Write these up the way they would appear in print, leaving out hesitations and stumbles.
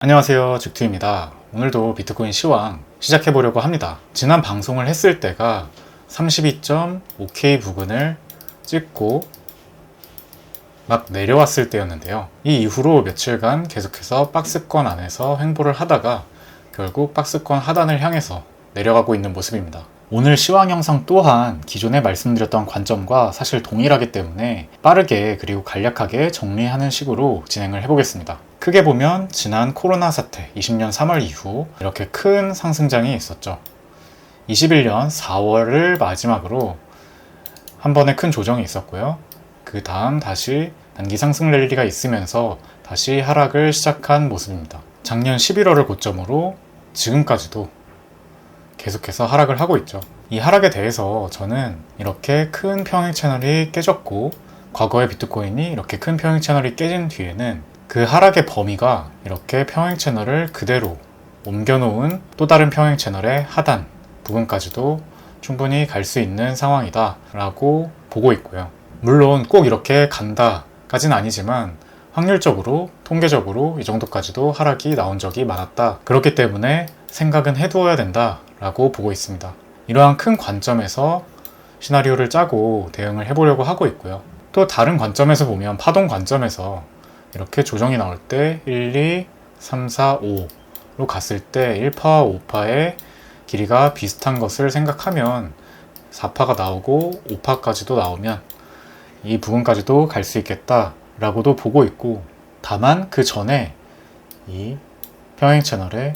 안녕하세요, 죽투입니다. 오늘도 비트코인 시황 시작해보려고 합니다. 지난 방송을 했을 때가 32.5K 부근을 찍고 막 내려왔을 때였는데요. 이 이후로 며칠간 계속해서 박스권 안에서 횡보를 하다가 결국 박스권 하단을 향해서 내려가고 있는 모습입니다. 오늘 시황 영상 또한 기존에 말씀드렸던 관점과 사실 동일하기 때문에 빠르게 그리고 간략하게 정리하는 식으로 진행을 해보겠습니다. 크게 보면 지난 코로나 사태 20년 3월 이후 이렇게 큰 상승장이 있었죠. 21년 4월을 마지막으로 한 번의 큰 조정이 있었고요. 그 다음 다시 단기 상승 랠리가 있으면서 다시 하락을 시작한 모습입니다. 작년 11월을 고점으로 지금까지도 계속해서 하락을 하고 있죠. 이 하락에 대해서 저는 이렇게 큰 평행 채널이 깨졌고 과거의 비트코인이 이렇게 큰 평행 채널이 깨진 뒤에는 그 하락의 범위가 이렇게 평행 채널을 그대로 옮겨놓은 또 다른 평행 채널의 하단 부분까지도 충분히 갈 수 있는 상황이다 라고 보고 있고요. 물론 꼭 이렇게 간다까지는 아니지만 확률적으로 통계적으로 이 정도까지도 하락이 나온 적이 많았다. 그렇기 때문에 생각은 해두어야 된다 라고 보고 있습니다. 이러한 큰 관점에서 시나리오를 짜고 대응을 해보려고 하고 있고요. 또 다른 관점에서 보면 파동 관점에서 이렇게 조정이 나올 때 1, 2, 3, 4, 5로 갔을 때 1파와 5파의 길이가 비슷한 것을 생각하면 4파가 나오고 5파까지도 나오면 이 부분까지도 갈 수 있겠다 라고도 보고 있고, 다만 그 전에 이 평행 채널의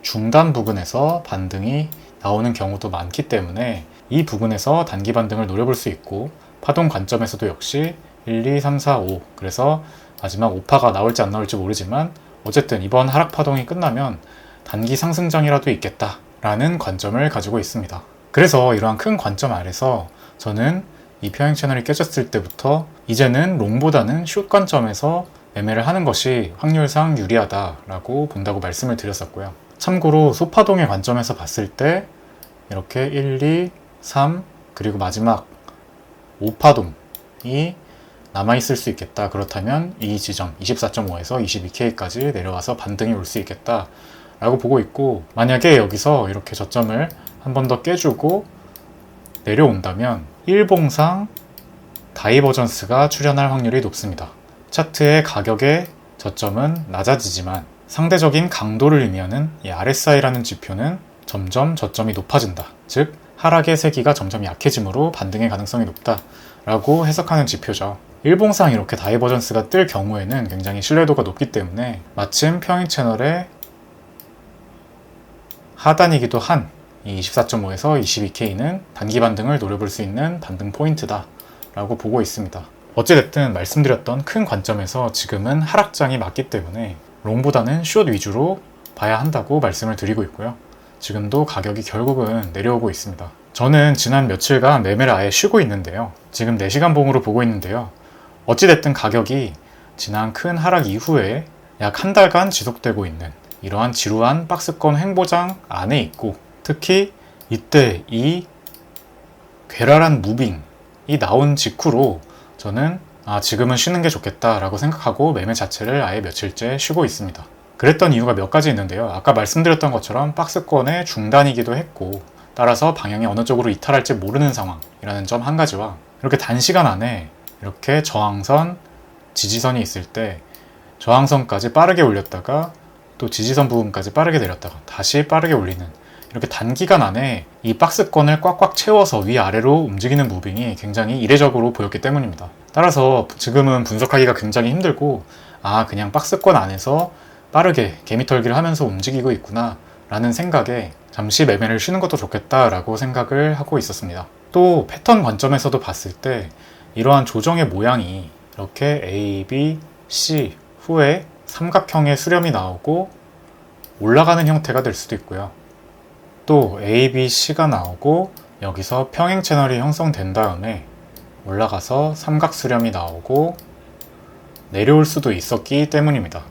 중단 부근에서 반등이 나오는 경우도 많기 때문에 이 부분에서 단기 반등을 노려볼 수 있고, 파동 관점에서도 역시 1, 2, 3, 4, 5 그래서 마지막 5파가 나올지 안 나올지 모르지만 어쨌든 이번 하락 파동이 끝나면 단기 상승장이라도 있겠다 라는 관점을 가지고 있습니다. 그래서 이러한 큰 관점 아래서 저는 이 평행 채널이 깨졌을 때부터 이제는 롱보다는 숏 관점에서 매매를 하는 것이 확률상 유리하다라고 본다고 말씀을 드렸었고요. 참고로 소파동의 관점에서 봤을 때 이렇게 1, 2, 3 그리고 마지막 5파동이 남아있을 수 있겠다. 그렇다면 이 지점 24.5에서 22K까지 내려와서 반등이 올 수 있겠다 라고 보고 있고, 만약에 여기서 이렇게 저점을 한 번 더 깨주고 내려온다면 일봉상 다이버전스가 출현할 확률이 높습니다. 차트의 가격의 저점은 낮아지지만 상대적인 강도를 의미하는 이 RSI라는 지표는 점점 저점이 높아진다. 즉 하락의 세기가 점점 약해지므로 반등의 가능성이 높다 라고 해석하는 지표죠. 일봉상 이렇게 다이버전스가 뜰 경우에는 굉장히 신뢰도가 높기 때문에 마침 평행 채널의 하단이기도 한 이 24.5에서 22K는 단기 반등을 노려볼 수 있는 반등 포인트다 라고 보고 있습니다. 어찌됐든 말씀드렸던 큰 관점에서 지금은 하락장이 맞기 때문에 롱보다는 숏 위주로 봐야 한다고 말씀을 드리고 있고요. 지금도 가격이 결국은 내려오고 있습니다. 저는 지난 며칠간 매매를 아예 쉬고 있는데요. 지금 4시간 봉으로 보고 있는데요. 어찌됐든 가격이 지난 큰 하락 이후에 약 한 달간 지속되고 있는 이러한 지루한 박스권 횡보장 안에 있고, 특히 이때 이 괴랄한 무빙이 나온 직후로 저는 지금은 쉬는 게 좋겠다 라고 생각하고 매매 자체를 아예 며칠째 쉬고 있습니다. 그랬던 이유가 몇 가지 있는데요. 아까 말씀드렸던 것처럼 박스권의 중단이기도 했고, 따라서 방향이 어느 쪽으로 이탈할지 모르는 상황이라는 점 한 가지와, 이렇게 단시간 안에 이렇게 저항선, 지지선이 있을 때 저항선까지 빠르게 올렸다가 또 지지선 부분까지 빠르게 내렸다가 다시 빠르게 올리는, 이렇게 단기간 안에 이 박스권을 꽉꽉 채워서 위아래로 움직이는 무빙이 굉장히 이례적으로 보였기 때문입니다. 따라서 지금은 분석하기가 굉장히 힘들고, 그냥 박스권 안에서 빠르게 개미털기를 하면서 움직이고 있구나 라는 생각에 잠시 매매를 쉬는 것도 좋겠다 라고 생각을 하고 있었습니다. 또 패턴 관점에서도 봤을 때 이러한 조정의 모양이 이렇게 A, B, C 후에 삼각형의 수렴이 나오고 올라가는 형태가 될 수도 있고요. 또 A, B, C가 나오고 여기서 평행 채널이 형성된 다음에 올라가서 삼각 수렴이 나오고 내려올 수도 있었기 때문입니다.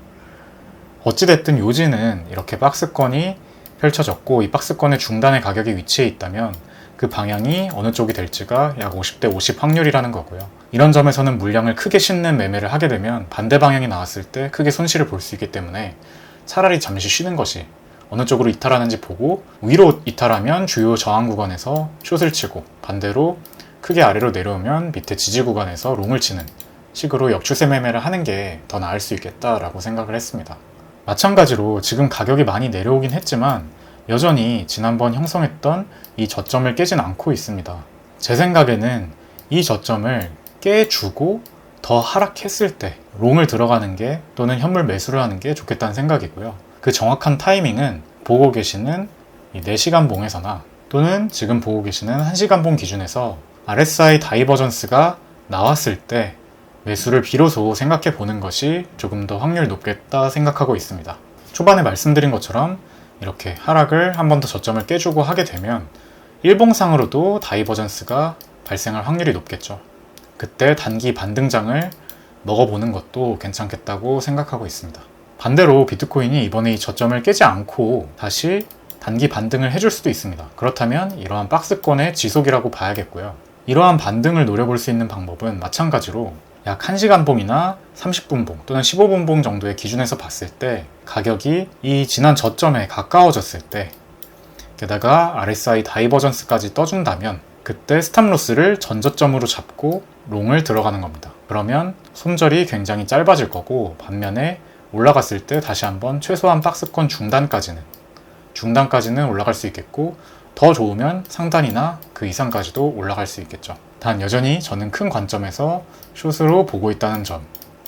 어찌됐든 요지는 이렇게 박스권이 펼쳐졌고, 이 박스권의 중단의 가격이 위치해 있다면 그 방향이 어느 쪽이 될지가 약 50대 50 확률이라는 거고요. 이런 점에서는 물량을 크게 싣는 매매를 하게 되면 반대 방향이 나왔을 때 크게 손실을 볼 수 있기 때문에 차라리 잠시 쉬는 것이, 어느 쪽으로 이탈하는지 보고 위로 이탈하면 주요 저항 구간에서 숏을 치고, 반대로 크게 아래로 내려오면 밑에 지지 구간에서 롱을 치는 식으로 역추세 매매를 하는 게 더 나을 수 있겠다라고 생각을 했습니다. 마찬가지로 지금 가격이 많이 내려오긴 했지만 여전히 지난번 형성했던 이 저점을 깨진 않고 있습니다. 제 생각에는 이 저점을 깨주고 더 하락했을 때 롱을 들어가는 게, 또는 현물 매수를 하는 게 좋겠다는 생각이고요. 그 정확한 타이밍은 보고 계시는 이 4시간 봉에서나, 또는 지금 보고 계시는 1시간 봉 기준에서 RSI 다이버전스가 나왔을 때 매수를 비로소 생각해 보는 것이 조금 더 확률 높겠다 생각하고 있습니다. 초반에 말씀드린 것처럼 이렇게 하락을 한 번 더 저점을 깨주고 하게 되면 일봉상으로도 다이버전스가 발생할 확률이 높겠죠. 그때 단기 반등장을 먹어보는 것도 괜찮겠다고 생각하고 있습니다. 반대로 비트코인이 이번에 이 저점을 깨지 않고 다시 단기 반등을 해줄 수도 있습니다. 그렇다면 이러한 박스권의 지속이라고 봐야겠고요. 이러한 반등을 노려볼 수 있는 방법은 마찬가지로 약 1시간 봉이나 30분 봉 또는 15분 봉 정도의 기준에서 봤을 때 가격이 이 지난 저점에 가까워졌을 때, 게다가 RSI 다이버전스까지 떠준다면 그때 스탑로스를 전저점으로 잡고 롱을 들어가는 겁니다. 그러면 손절이 굉장히 짧아질 거고, 반면에 올라갔을 때 다시 한번 최소한 박스권 중단까지는 올라갈 수 있겠고, 더 좋으면 상단이나 그 이상까지도 올라갈 수 있겠죠. 단 여전히 저는 큰 관점에서 숏으로 보고 있다는 점,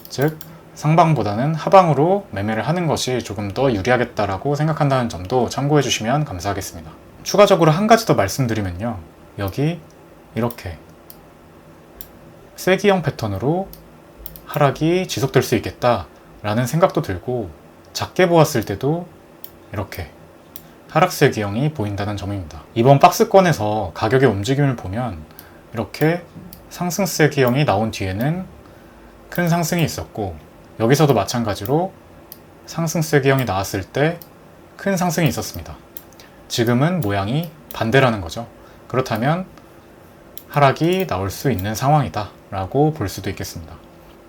즉 상방보다는 하방으로 매매를 하는 것이 조금 더 유리하겠다라고 생각한다는 점도 참고해 주시면 감사하겠습니다. 추가적으로 한 가지 더 말씀드리면요, 여기 이렇게 쐐기형 패턴으로 하락이 지속될 수 있겠다라는 생각도 들고, 작게 보았을 때도 이렇게 하락세기형이 보인다는 점입니다. 이번 박스권에서 가격의 움직임을 보면 이렇게 상승세기형이 나온 뒤에는 큰 상승이 있었고, 여기서도 마찬가지로 상승세기형이 나왔을 때 큰 상승이 있었습니다. 지금은 모양이 반대라는 거죠. 그렇다면 하락이 나올 수 있는 상황이다 라고 볼 수도 있겠습니다.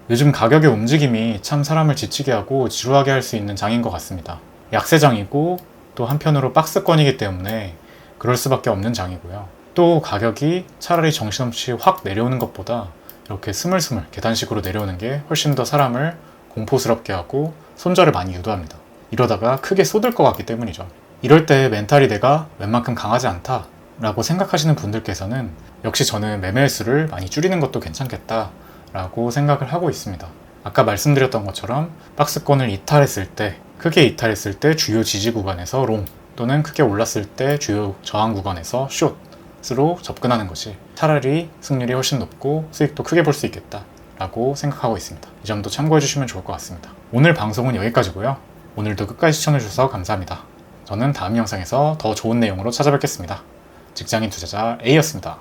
요즘 가격의 움직임이 참 사람을 지치게 하고 지루하게 할 수 있는 장인 것 같습니다. 약세장이고 또 한편으로 박스권이기 때문에 그럴 수밖에 없는 장이고요. 또 가격이 차라리 정신없이 확 내려오는 것보다 이렇게 스물스물 계단식으로 내려오는 게 훨씬 더 사람을 공포스럽게 하고 손절을 많이 유도합니다. 이러다가 크게 쏟을 것 같기 때문이죠. 이럴 때 멘탈이 내가 웬만큼 강하지 않다 라고 생각하시는 분들께서는 역시 저는 매매수를 많이 줄이는 것도 괜찮겠다 라고 생각을 하고 있습니다. 아까 말씀드렸던 것처럼 박스권을 이탈했을 때, 크게 이탈했을 때 주요 지지 구간에서 롱, 또는 크게 올랐을 때 주요 저항 구간에서 숏으로 접근하는 것이 차라리 승률이 훨씬 높고 수익도 크게 볼 수 있겠다 라고 생각하고 있습니다. 이 점도 참고해 주시면 좋을 것 같습니다. 오늘 방송은 여기까지고요. 오늘도 끝까지 시청해 주셔서 감사합니다. 저는 다음 영상에서 더 좋은 내용으로 찾아뵙겠습니다. 직장인 투자자 A였습니다.